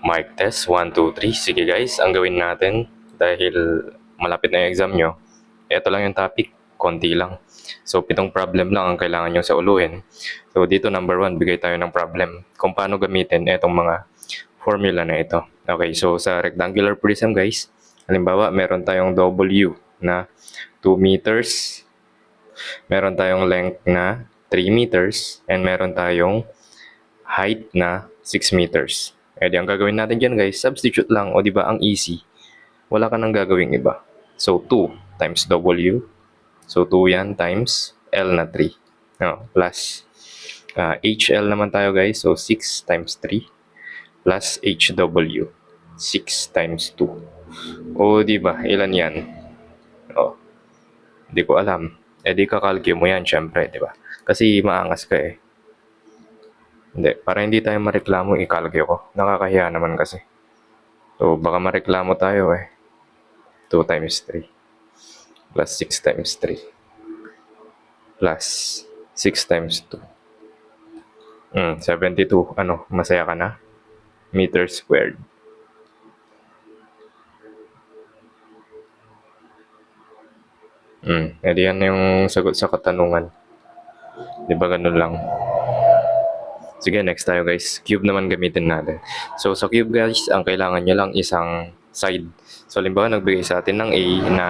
Mic test, 1, 2, 3. Sige guys, ang gawin natin dahil malapit na yung exam nyo, ito lang yung topic, konti lang. So, 7 problem lang ang kailangan nyo sa uluhin. So, dito number 1, bigay tayo ng problem kung paano gamitin itong mga formula na ito. Okay, so sa rectangular prism guys, halimbawa meron tayong W na 2 meters, meron tayong length na 3 meters, and meron tayong height na 6 meters. Eh di ang gagawin natin dyan guys, substitute lang. O di ba ang easy. Wala ka nang gagawing iba. So 2 times W. So 2 yan times L na 3. No, plus HL naman tayo guys. So 6 times 3 plus HW. 6 times 2. O di ba? Ilan yan? O, di ko alam. Eh di kakalkyo mo yan syempre, di ba? Kasi maangas ka eh. Hindi, para hindi tayo mareklamo, ikalagay ko. Nakakahiya naman kasi. So, baka mareklamo tayo eh. 2 times 3 plus 6 times 3 plus 6 times 2. 72. Ano, masaya ka na? Meter squared. Edi yan yung sagot sa katanungan. Di ba ganun lang? Sige, next tayo guys. Cube naman gamitin natin. So, sa cube guys, ang kailangan nyo lang isang side. So, halimbawa, nagbigay sa atin ng A na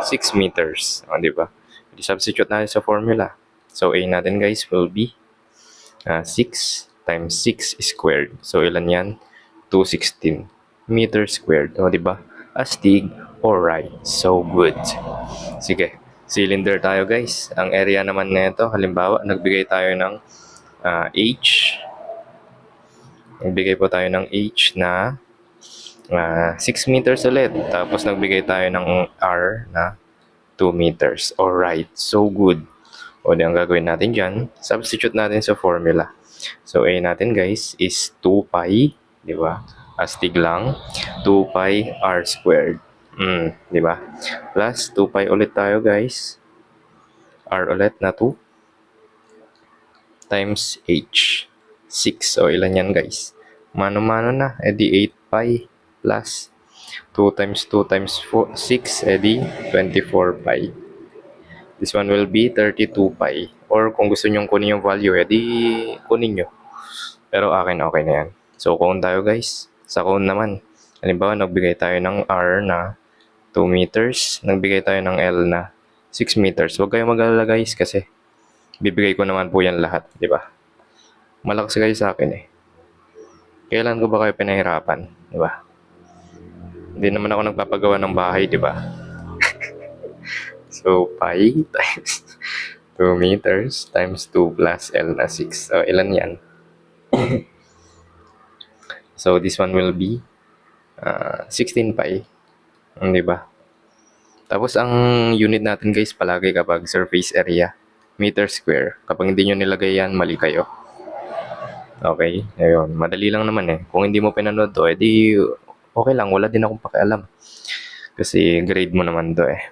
6 meters. O, di ba? I-substitute natin sa formula. So, A natin guys will be 6 times 6 squared. So, ilan yan? 216 meters squared. O, di ba? Astig. Alright. So, good. Sige. Cylinder tayo guys. Ang area naman nito, halimbawa, nagbigay tayo ng H. Nagbigay po tayo ng H na 6 meters ulit. Tapos nagbigay tayo ng R na 2 meters. Alright, so good. O di ang gagawin natin dyan, substitute natin sa formula. So A natin guys is 2 pi, di ba? Astig lang, 2 pi R squared. Di ba? Plus 2 pi ulit tayo guys. R ulit na 2 times H. 6. O ilan yan guys? Mano-mano na. Edi 8 pi plus 2 times 2 times 4, 6. Edi 24 pi. This one will be 32 pi. Or kung gusto nyong kunin yung value, edi kunin nyo. Pero akin okay na yan. So cone tayo guys. Sa cone naman, halimbawa nagbigay tayo ng R na 2 meters. Nagbigay tayo ng L na 6 meters. Huwag kayong mag-alala guys kasi bibigay ko naman po yan lahat, di ba? Malakas kayo sa akin eh. Kailan ko ba kayo pinahirapan, di ba? Hindi naman ako nagpapagawa ng bahay, di ba? So, pi times 2 meters times 2 plus L na 6. So, ilan yan? So, this one will be 16 pi. Di ba? Tapos, ang unit natin guys, palagi kapag surface area, meter square. Kapag hindi nyo nilagay yan, mali kayo. Okay, ayun. Madali lang naman eh. Kung hindi mo pinanood to, edi okay lang. Wala din akong pakialam. Kasi grade mo naman to eh.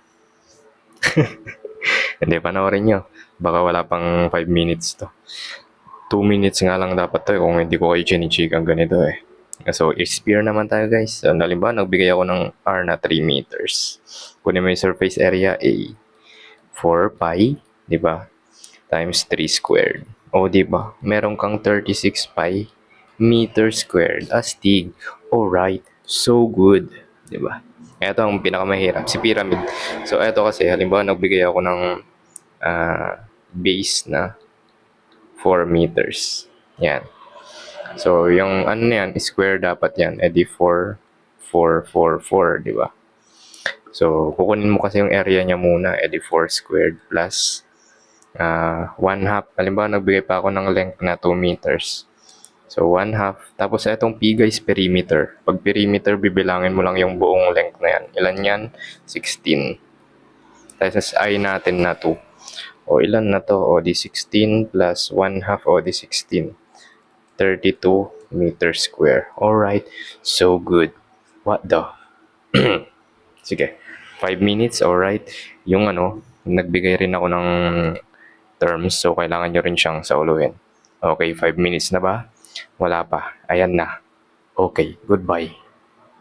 Hindi, panoorin nyo. Baka wala pang 5 minutes to. 2 minutes nga lang dapat to eh, kung hindi ko kayo chinichikang ganito eh. So, sphere naman tayo guys. So, halimbawa, nagbigay ako ng R na 3 meters. Kunin mo yung surface area A. 4 pi, di ba? Times 3 squared. O, di ba? Meron kang 36 pi meter squared. Astig. Alright. So good. Di ba? Ito ang pinakamahirap. Si pyramid. So, ito kasi, halimbawa, nagbigay ako ng base na 4 meters. Yan. So, yung ano yan, square dapat yan. E di 4, 4, 4, 4, di ba? So, kukunin mo kasi yung area niya muna. E di 4 squared plus 1 half. Halimbawa, nagbigay pa ako ng length na 2 meters. So, 1 half. Tapos, itong P guys, perimeter. Pag perimeter, bibilangin mo lang yung buong length na yan. Ilan yan? 16. Tapos, I natin na 2. O, ilan na to? O, di 16 plus 1 half. O, di 16. 32 meters square. Alright. So good. What the? Sige. 5 minutes. Alright. Yung nagbigay rin ako ng terms. So, kailangan nyo rin siyang sauluhin. Okay, 5 minutes na ba? Wala pa. Ayan na. Okay, goodbye.